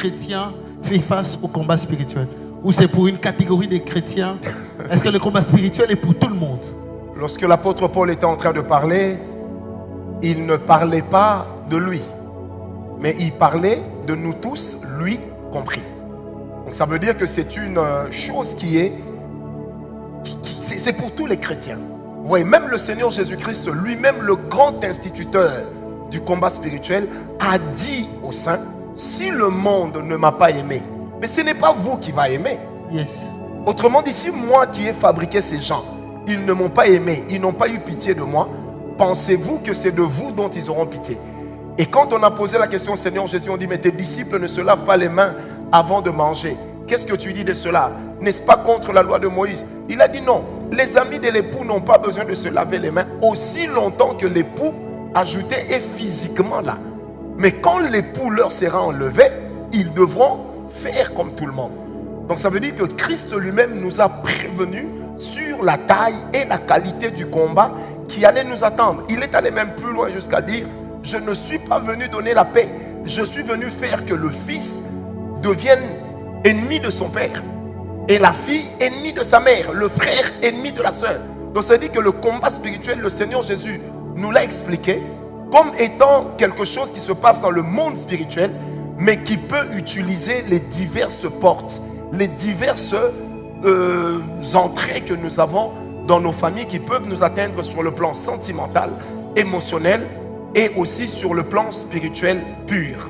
chrétiens fait face au combat spirituel? Ou c'est pour une catégorie de chrétiens? Est-ce que le combat spirituel est pour tout le monde? Lorsque l'apôtre Paul était en train de parler, il ne parlait pas de lui, mais il parlait de nous tous, lui compris. Donc ça veut dire que c'est une chose c'est pour tous les chrétiens. Vous voyez, même le Seigneur Jésus-Christ, lui-même le grand instituteur du combat spirituel, a dit aux saints, si le monde ne m'a pas aimé, mais ce n'est pas vous qui va aimer. Yes. Autrement dit, si moi qui ai fabriqué ces gens, ils ne m'ont pas aimé, ils n'ont pas eu pitié de moi, pensez-vous que c'est de vous dont ils auront pitié? Et quand on a posé la question au Seigneur Jésus, on dit, mais tes disciples ne se lavent pas les mains avant de manger. Qu'est-ce que tu dis de cela? N'est-ce pas contre la loi de Moïse? Il a dit non, les amis de l'époux n'ont pas besoin de se laver les mains aussi longtemps que l'époux ajouté est physiquement là. Mais quand l'époux leur sera enlevé, ils devront faire comme tout le monde. Donc ça veut dire que Christ lui-même nous a prévenus sur la taille et la qualité du combat qui allait nous attendre. Il est allé même plus loin jusqu'à dire, je ne suis pas venu donner la paix, je suis venu faire que le fils devienne ennemi de son père et la fille ennemie de sa mère, le frère ennemi de la sœur. Donc ça dit que le combat spirituel, le Seigneur Jésus nous l'a expliqué comme étant quelque chose qui se passe dans le monde spirituel, mais qui peut utiliser les diverses portes, les diverses entrées que nous avons dans nos familles qui peuvent nous atteindre sur le plan sentimental, émotionnel et aussi sur le plan spirituel pur.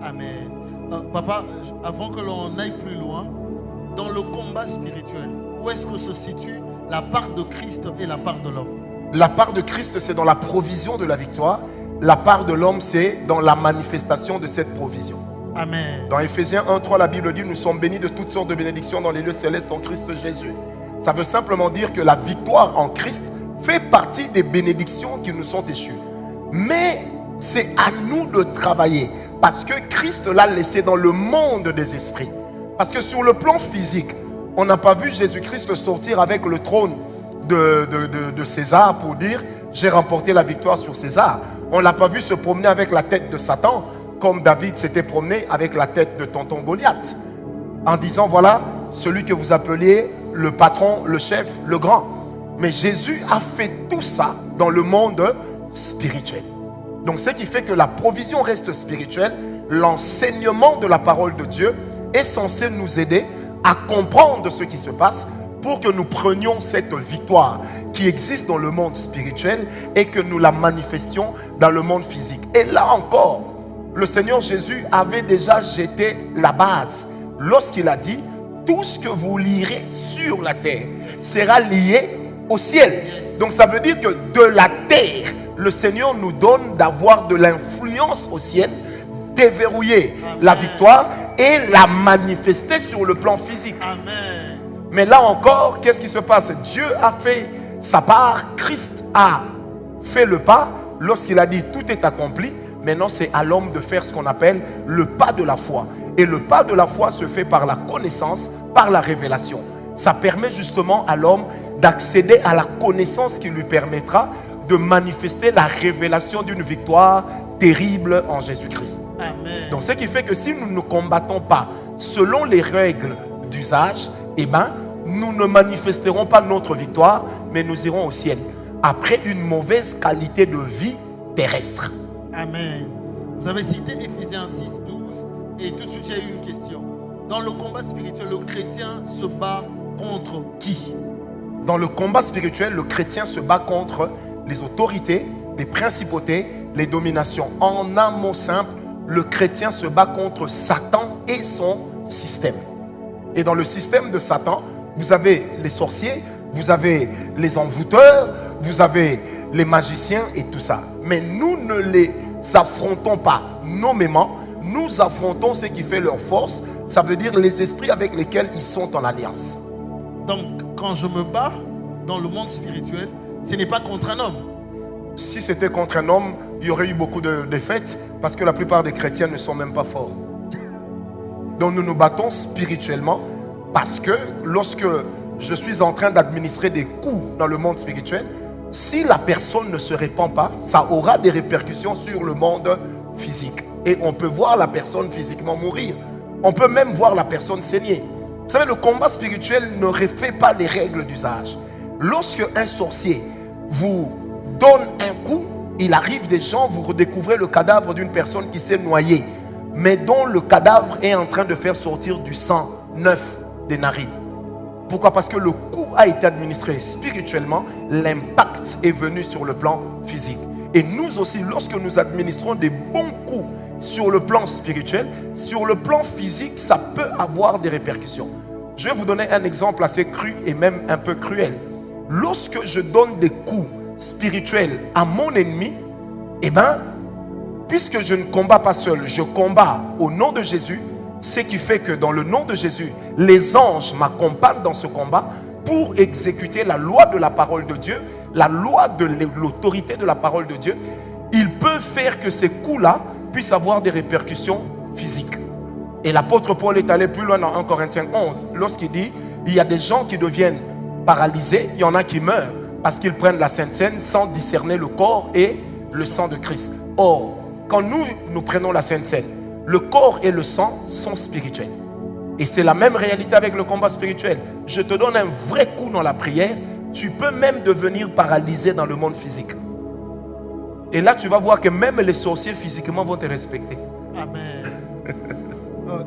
Amen. Papa, avant que l'on aille plus loin, dans le combat spirituel, où est-ce que se situe la part de Christ et la part de l'homme? La part de Christ, c'est dans la provision de la victoire. La part de l'homme, c'est dans la manifestation de cette provision. Amen. Dans Ephésiens 1:3, la Bible dit, nous sommes bénis de toutes sortes de bénédictions dans les lieux célestes en Christ Jésus. Ça veut simplement dire que la victoire en Christ fait partie des bénédictions qui nous sont échues. Mais c'est à nous de travailler, parce que Christ l'a laissé dans le monde des esprits. Parce que sur le plan physique, on n'a pas vu Jésus-Christ sortir avec le trône de César pour dire, j'ai remporté la victoire sur César. On ne l'a pas vu se promener avec la tête de Satan, comme David s'était promené avec la tête de tonton Goliath, en disant, voilà, celui que vous appeliez le patron, le chef, le grand. Mais Jésus a fait tout ça dans le monde spirituel. Donc ce qui fait que la provision reste spirituelle, l'enseignement de la parole de Dieu est censé nous aider à comprendre ce qui se passe pour que nous prenions cette victoire qui existe dans le monde spirituel et que nous la manifestions dans le monde physique. Et là encore, le Seigneur Jésus avait déjà jeté la base lorsqu'il a dit, tout ce que vous lirez sur la terre sera lié au ciel. Donc ça veut dire que de la terre, le Seigneur nous donne d'avoir de l'influence au ciel, déverrouiller la victoire et la manifester sur le plan physique. Amen. Mais là encore, qu'est-ce qui se passe? Dieu a fait sa part, Christ a fait le pas lorsqu'il a dit tout est accompli. Maintenant c'est à l'homme de faire ce qu'on appelle le pas de la foi. Et le pas de la foi se fait par la connaissance, par la révélation. Ça permet justement à l'homme d'accéder à la connaissance qui lui permettra de manifester la révélation d'une victoire terrible en Jésus-Christ. Amen. Donc ce qui fait que si nous ne combattons pas selon les règles d'usage, eh ben, nous ne manifesterons pas notre victoire, mais nous irons au ciel après une mauvaise qualité de vie terrestre. Amen. Vous avez cité Ephésiens 6:12 et tout de suite j'ai eu une question. Dans le combat spirituel, le chrétien se bat contre qui? Dans le combat spirituel, le chrétien se bat contre les autorités, les principautés, les dominations. En un mot simple, le chrétien se bat contre Satan et son système. Et dans le système de Satan, vous avez les sorciers, vous avez les envoûteurs, vous avez les magiciens et tout ça. Mais nous ne les affrontons pas nommément, nous affrontons ce qui fait leur force, ça veut dire les esprits avec lesquels ils sont en alliance. Donc, quand je me bats dans le monde spirituel, ce n'est pas contre un homme. Si c'était contre un homme, il y aurait eu beaucoup de défaites parce que la plupart des chrétiens ne sont même pas forts. Donc nous nous battons spirituellement parce que lorsque je suis en train d'administrer des coups dans le monde spirituel, si la personne ne se répand pas, ça aura des répercussions sur le monde physique. Et on peut voir la personne physiquement mourir On peut même voir la personne saigner. Vous savez, le combat spirituel ne refait pas les règles d'usage. Lorsque un sorcier vous donne un coup, il arrive des gens, vous redécouvrez le cadavre d'une personne qui s'est noyée, mais dont le cadavre est en train de faire sortir du sang neuf des narines. Pourquoi? Parce que le coup a été administré spirituellement, l'impact est venu sur le plan physique. Et nous aussi, lorsque nous administrons des bons coups sur le plan spirituel, sur le plan physique, ça peut avoir des répercussions. Je vais vous donner un exemple assez cru et même un peu cruel. Lorsque je donne des coups spirituels à mon ennemi, eh bien, puisque je ne combats pas seul, je combats au nom de Jésus, ce qui fait que dans le nom de Jésus, les anges m'accompagnent dans ce combat pour exécuter la loi de la parole de Dieu, la loi de l'autorité de la parole de Dieu. Ils peuvent faire que ces coups-là puissent avoir des répercussions physiques. Et l'apôtre Paul est allé plus loin dans 1 Corinthiens 11, lorsqu'il dit, il y a des gens qui deviennent paralysés, il y en a qui meurent, parce qu'ils prennent la Sainte Seine sans discerner le corps et le sang de Christ. Or, quand nous prenons la Sainte Seine, le corps et le sang sont spirituels. Et c'est la même réalité avec le combat spirituel. Je te donne un vrai coup dans la prière, tu peux même devenir paralysé dans le monde physique. Et là, tu vas voir que même les sorciers physiquement vont te respecter. Amen.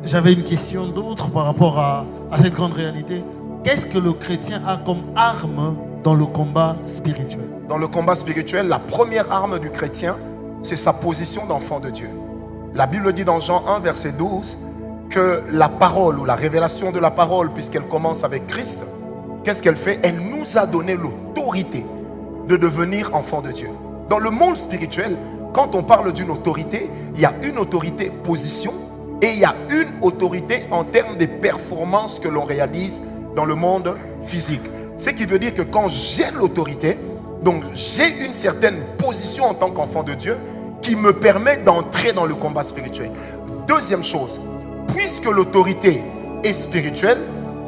J'avais une question d'autre par rapport à cette grande réalité. Qu'est-ce que le chrétien a comme arme dans le combat spirituel? Dans le combat spirituel, la première arme du chrétien, c'est sa position d'enfant de Dieu. La Bible dit dans Jean 1, verset 12, que la parole ou la révélation de la parole, puisqu'elle commence avec Christ, qu'est-ce qu'elle fait? Elle nous a donné l'autorité de devenir enfant de Dieu. Dans le monde spirituel, quand on parle d'une autorité, il y a une autorité position et il y a une autorité en termes de performances que l'on réalise dans le monde physique. Ce qui veut dire que quand j'ai l'autorité, donc j'ai une certaine position en tant qu'enfant de Dieu qui me permet d'entrer dans le combat spirituel. Deuxième chose, puisque l'autorité est spirituelle,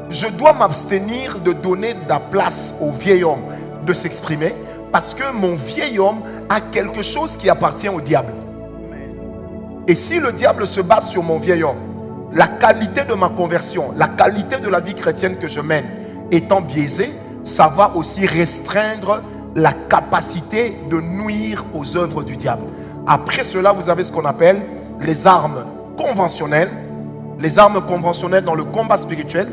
je dois m'abstenir de donner de la place au vieil homme de s'exprimer, parce que mon vieil homme a quelque chose qui appartient au diable. Et si le diable se base sur mon vieil homme, la qualité de ma conversion, la qualité de la vie chrétienne que je mène étant biaisée, ça va aussi restreindre la capacité de nuire aux œuvres du diable. Après cela, vous avez ce qu'on appelle les armes conventionnelles. Les armes conventionnelles dans le combat spirituel.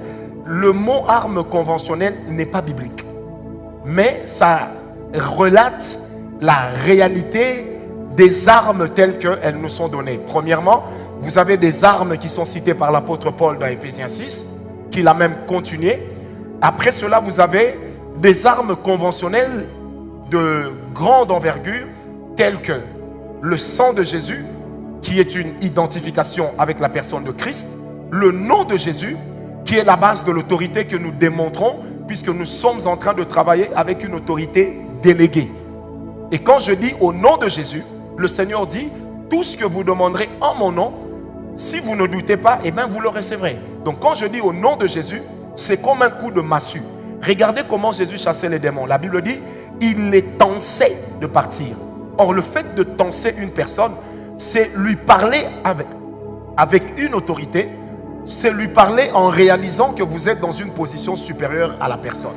Le mot arme conventionnelle n'est pas biblique, mais ça relate la réalité des armes telles qu'elles nous sont données. Premièrement, vous avez des armes qui sont citées par l'apôtre Paul dans Ephésiens 6, qu'il a même continué. Après cela, vous avez des armes conventionnelles de grande envergure, telles que le sang de Jésus, qui est une identification avec la personne de Christ, le nom de Jésus, qui est la base de l'autorité que nous démontrons, puisque nous sommes en train de travailler avec une autorité déléguée. Et quand je dis au nom de Jésus, le Seigneur dit, tout ce que vous demanderez en mon nom, si vous ne doutez pas, eh bien vous le recevrez. Donc quand je dis au nom de Jésus, c'est comme un coup de massue. Regardez comment Jésus chassait les démons. La Bible dit, il les tensait de partir. Or, le fait de tenser une personne, c'est lui parler avec une autorité, c'est lui parler en réalisant que vous êtes dans une position supérieure à la personne.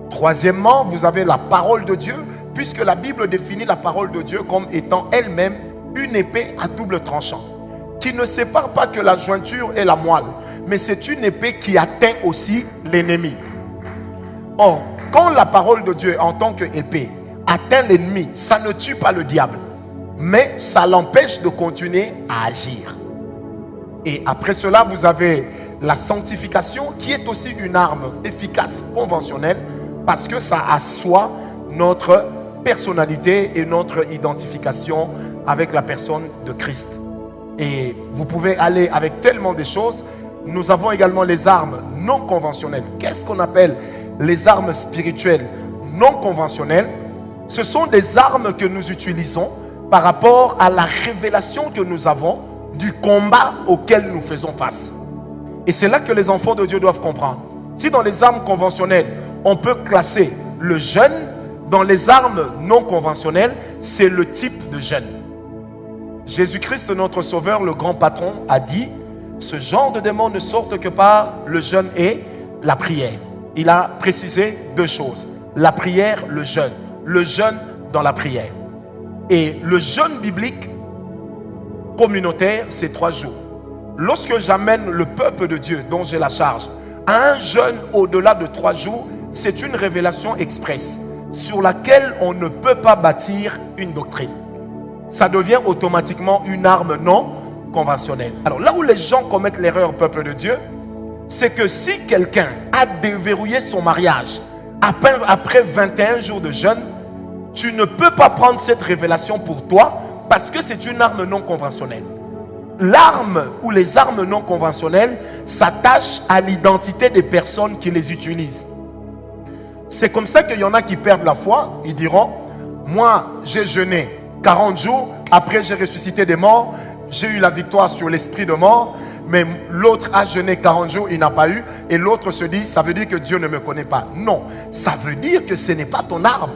Troisièmement, vous avez la parole de Dieu, puisque la Bible définit la parole de Dieu comme étant elle-même une épée à double tranchant, qui ne sépare pas que la jointure et la moelle, mais c'est une épée qui atteint aussi l'ennemi. Or, quand la parole de Dieu en tant qu'épée atteint l'ennemi, ça ne tue pas le diable, mais ça l'empêche de continuer à agir. Et après cela, vous avez la sanctification, qui est aussi une arme efficace, conventionnelle, parce que ça assoit notre personnalité et notre identification avec la personne de Christ. Et vous pouvez aller avec tellement de choses. Nous avons également les armes non conventionnelles. Qu'est-ce qu'on appelle les armes spirituelles non conventionnelles? Ce sont des armes que nous utilisons par rapport à la révélation que nous avons du combat auquel nous faisons face. Et c'est là que les enfants de Dieu doivent comprendre. Si dans les armes conventionnelles, on peut classer le jeûne, dans les armes non conventionnelles, c'est le type de jeûne. Jésus-Christ, notre Sauveur, le grand patron, a dit, Ce genre de démons ne sortent que par le jeûne et la prière. Il a précisé 2 choses. La prière, le jeûne. Le jeûne dans la prière. Et le jeûne biblique communautaire, c'est 3 jours. Lorsque j'amène le peuple de Dieu, dont j'ai la charge, à un jeûne au-delà de 3 jours, c'est une révélation express sur laquelle on ne peut pas bâtir une doctrine. Ça devient automatiquement une arme non conventionnelle. Alors là où les gens commettent l'erreur, peuple de Dieu, c'est que si quelqu'un a déverrouillé son mariage après 21 jours de jeûne, tu ne peux pas prendre cette révélation pour toi parce que c'est une arme non conventionnelle. L'arme ou les armes non conventionnelles s'attachent à l'identité des personnes qui les utilisent. C'est comme ça qu'il y en a qui perdent la foi. Ils diront, moi j'ai jeûné 40 jours, après j'ai ressuscité des morts, j'ai eu la victoire sur l'esprit de mort, mais l'autre a jeûné 40 jours, il n'a pas eu, et l'autre se dit, ça veut dire que Dieu ne me connaît pas. Non, ça veut dire que ce n'est pas ton arme.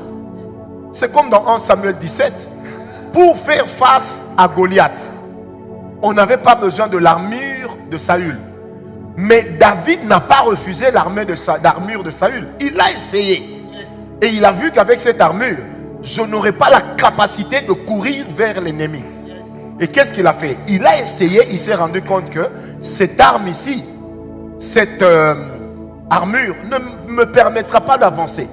C'est comme dans 1 Samuel 17, pour faire face à Goliath, on n'avait pas besoin de l'armure de Saül. Mais David n'a pas refusé l'armure de Saül. Il l'a essayé. Et il a vu qu'avec cette armure, je n'aurais pas la capacité de courir vers l'ennemi. Et qu'est-ce qu'il a fait? Il a essayé, il s'est rendu compte que cette arme ici, cette armure ne me permettra pas d'avancer.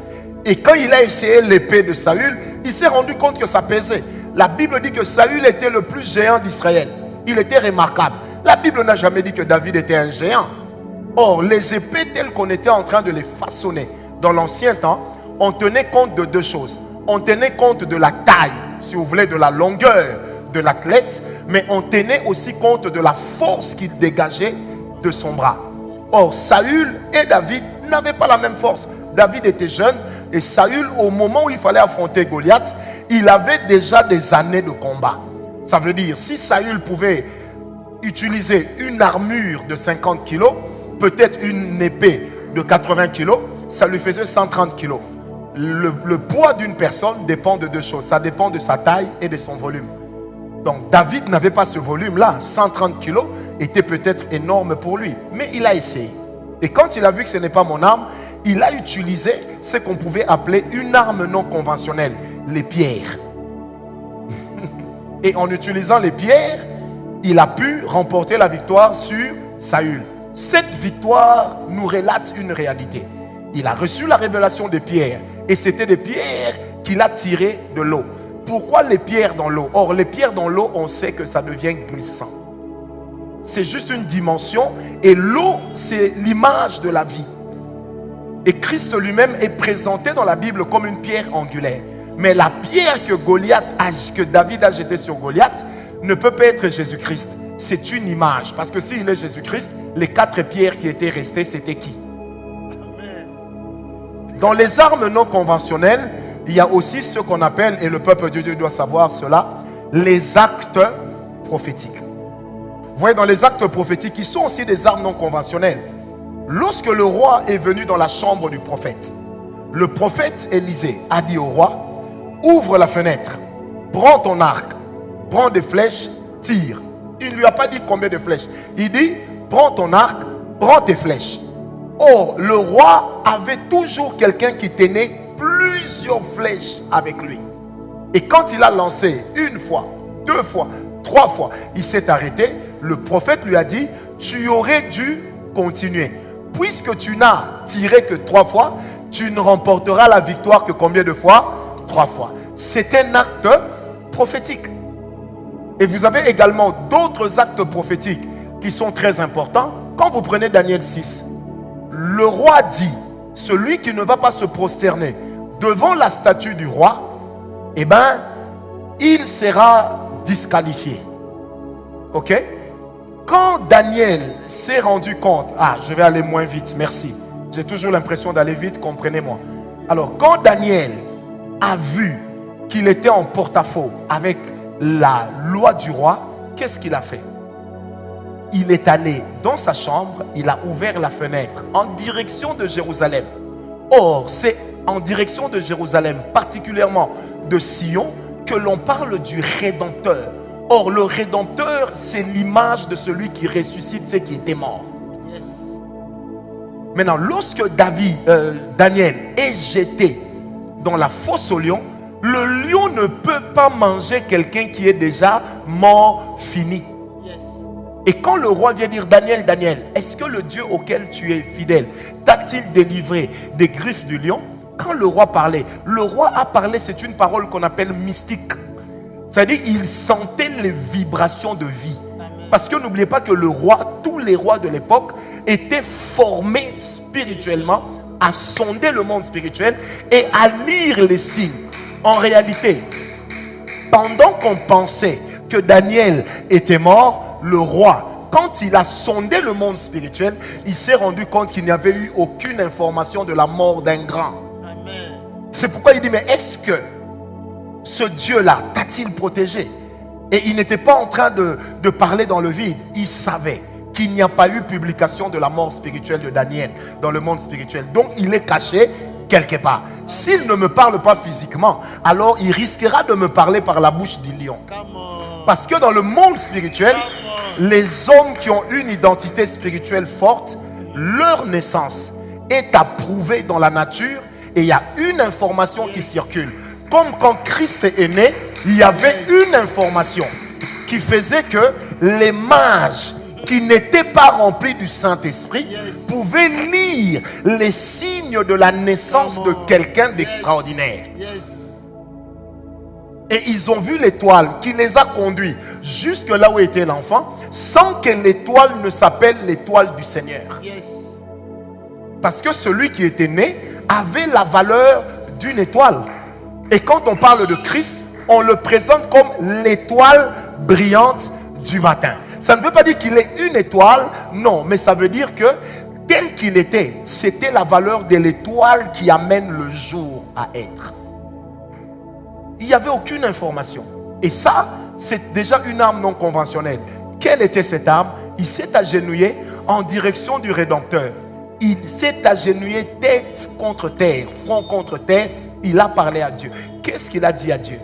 Et quand il a essayé l'épée de Saül, il s'est rendu compte que ça pesait. La Bible dit que Saül était le plus géant d'Israël. Il était remarquable. La Bible n'a jamais dit que David était un géant. Or, les épées telles qu'on était en train de les façonner dans l'ancien temps, on tenait compte de 2 choses. On tenait compte de la taille, si vous voulez, de la longueur de l'athlète, mais on tenait aussi compte de la force qu'il dégageait de son bras. Or, Saül et David n'avaient pas la même force. David était jeune et Saül, au moment où il fallait affronter Goliath, il avait déjà des années de combat. Ça veut dire, si Saül pouvait utiliser une armure de 50 kilos, peut-être une épée de 80 kilos, ça lui faisait 130 kilos. Le poids d'une personne dépend de 2 choses. Ça dépend de sa taille et de son volume. Donc David n'avait pas ce volume-là. 130 kilos était peut-être énorme pour lui. Mais il a essayé. Et quand il a vu que ce n'est pas mon arme, il a utilisé ce qu'on pouvait appeler une arme non conventionnelle, les pierres. Et en utilisant les pierres, il a pu remporter la victoire sur Saül. Cette victoire nous relate une réalité. Il a reçu la révélation des pierres. Et c'était des pierres qu'il a tirées de l'eau. Pourquoi les pierres dans l'eau? Or, les pierres dans l'eau, on sait que ça devient glissant. C'est juste une dimension. Et l'eau, c'est l'image de la vie. Et Christ lui-même est présenté dans la Bible comme une pierre angulaire. Mais la pierre que David a jetée sur Goliath ne peut pas être Jésus-Christ. C'est une image. Parce que s'il est Jésus-Christ, les 4 pierres qui étaient restées, c'était qui? Dans les armes non conventionnelles, il y a aussi ce qu'on appelle, et le peuple de Dieu doit savoir cela, les actes prophétiques. Vous voyez, dans les actes prophétiques, ils sont aussi des armes non conventionnelles. Lorsque le roi est venu dans la chambre du prophète, le prophète Élisée a dit au roi, ouvre la fenêtre, prends ton arc, prends des flèches, tire. Il ne lui a pas dit combien de flèches. Il dit, prends ton arc, prends tes flèches. Or, le roi avait toujours quelqu'un qui tenait plusieurs flèches avec lui. Et quand il a lancé 1 fois, 2 fois, 3 fois, il s'est arrêté. Le prophète lui a dit, tu aurais dû continuer. Puisque tu n'as tiré que 3 fois, tu ne remporteras la victoire que combien de fois? 3 fois. C'est un acte prophétique. Et vous avez également d'autres actes prophétiques qui sont très importants. Quand vous prenez Daniel 6, le roi dit, celui qui ne va pas se prosterner devant la statue du roi, eh bien, il sera disqualifié. Ok? Quand Daniel s'est rendu compte, je vais aller moins vite, merci. J'ai toujours l'impression d'aller vite, comprenez-moi. Alors, quand Daniel a vu qu'il était en porte-à-faux avec la loi du roi, qu'est-ce qu'il a fait? Il est allé dans sa chambre, il a ouvert la fenêtre en direction de Jérusalem. Or, c'est en direction de Jérusalem, particulièrement de Sion, que l'on parle du Rédempteur. Or, le Rédempteur, c'est l'image de celui qui ressuscite ceux qui étaient morts. Yes. Maintenant, lorsque Daniel est jeté dans la fosse au lion, le lion ne peut pas manger quelqu'un qui est déjà mort, fini. Yes. Et quand le roi vient dire, Daniel, Daniel, est-ce que le Dieu auquel tu es fidèle t'a-t-il délivré des griffes du lion? Quand le roi a parlé, c'est une parole qu'on appelle mystique. C'est-à-dire, il sentait les vibrations de vie. Amen. Parce que n'oubliez pas que le roi, tous les rois de l'époque, étaient formés spirituellement à sonder le monde spirituel et à lire les signes. En réalité, pendant qu'on pensait que Daniel était mort, le roi, quand il a sondé le monde spirituel, il s'est rendu compte qu'il n'y avait eu aucune information de la mort d'un grand. Amen. C'est pourquoi il dit, mais est-ce que ce Dieu-là t'a-t-il protégé? Et il n'était pas en train de parler dans le vide. Il savait qu'il n'y a pas eu publication de la mort spirituelle de Daniel dans le monde spirituel. Donc il est caché quelque part. S'il ne me parle pas physiquement, alors il risquera de me parler par la bouche du lion. Come on. Parce que dans le monde spirituel, les hommes qui ont une identité spirituelle forte, leur naissance est approuvée dans la nature et il y a une information qui circule. Comme quand Christ est né, il y avait une information qui faisait que les mages qui n'étaient pas remplis du Saint-Esprit pouvaient lire les signes de la naissance de quelqu'un d'extraordinaire. Yes. Et ils ont vu l'étoile qui les a conduits jusque là où était l'enfant, sans que l'étoile ne s'appelle l'étoile du Seigneur. Yes. Parce que celui qui était né avait la valeur d'une étoile. Et quand on parle de Christ, on le présente comme l'étoile brillante du matin. Ça ne veut pas dire qu'il est une étoile, non, mais ça veut dire que tel qu'il était, c'était la valeur de l'étoile qui amène le jour à être. Il n'y avait aucune information. Et ça, c'est déjà une arme non conventionnelle. Quelle était cette arme? Il s'est agenouillé en direction du Rédempteur. Il s'est agenouillé tête contre terre, front contre terre. Il a parlé à Dieu. Qu'est-ce qu'il a dit à Dieu?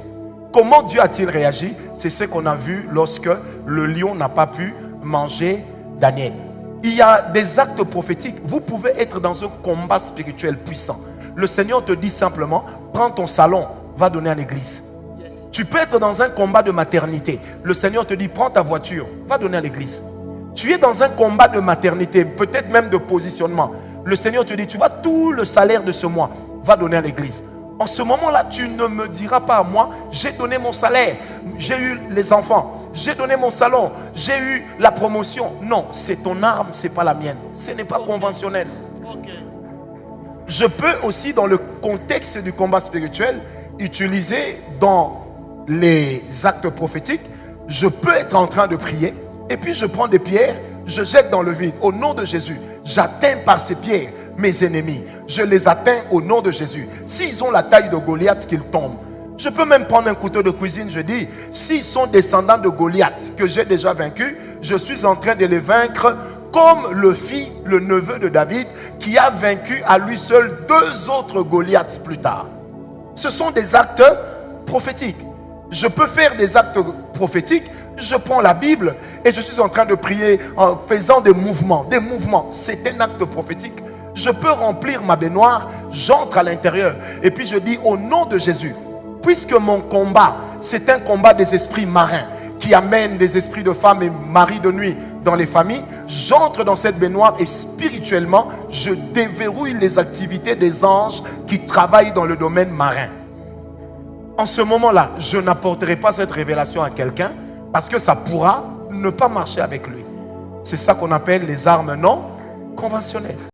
Comment Dieu a-t-il réagi? C'est ce qu'on a vu lorsque le lion n'a pas pu manger Daniel. Il y a des actes prophétiques. Vous pouvez être dans un combat spirituel puissant. Le Seigneur te dit simplement, prends ton salon, va donner à l'église. Yes. Tu peux être dans un combat de maternité. Le Seigneur te dit, prends ta voiture, va donner à l'église. Tu es dans un combat de maternité, peut-être même de positionnement. Le Seigneur te dit, tu vois tout le salaire de ce mois, va donner à l'église. En ce moment-là, tu ne me diras pas à moi, j'ai donné mon salaire, j'ai eu les enfants, j'ai donné mon salon, j'ai eu la promotion. Non, c'est ton arme, ce n'est pas la mienne. Ce n'est pas conventionnel. Ok. Je peux aussi, dans le contexte du combat spirituel, utiliser dans les actes prophétiques, je peux être en train de prier, et puis je prends des pierres, je jette dans le vide. Au nom de Jésus, j'atteins par ces pierres mes ennemis. Je les atteins au nom de Jésus. S'ils ont la taille de Goliath, qu'ils tombent. Je peux même prendre un couteau de cuisine, je dis, s'ils sont descendants de Goliath, que j'ai déjà vaincu, je suis en train de les vaincre comme le fit le neveu de David, qui a vaincu à lui seul 2 autres Goliaths plus tard. Ce sont des actes prophétiques. Je peux faire des actes prophétiques, je prends la Bible et je suis en train de prier en faisant des mouvements. Des mouvements, c'est un acte prophétique. Je peux remplir ma baignoire, j'entre à l'intérieur et puis je dis au nom de Jésus, puisque mon combat, c'est un combat des esprits marins qui amènent des esprits de femmes et maris de nuit dans les familles, j'entre dans cette baignoire et spirituellement, je déverrouille les activités des anges qui travaillent dans le domaine marin. En ce moment-là, je n'apporterai pas cette révélation à quelqu'un parce que ça pourra ne pas marcher avec lui. C'est ça qu'on appelle les armes non conventionnelles.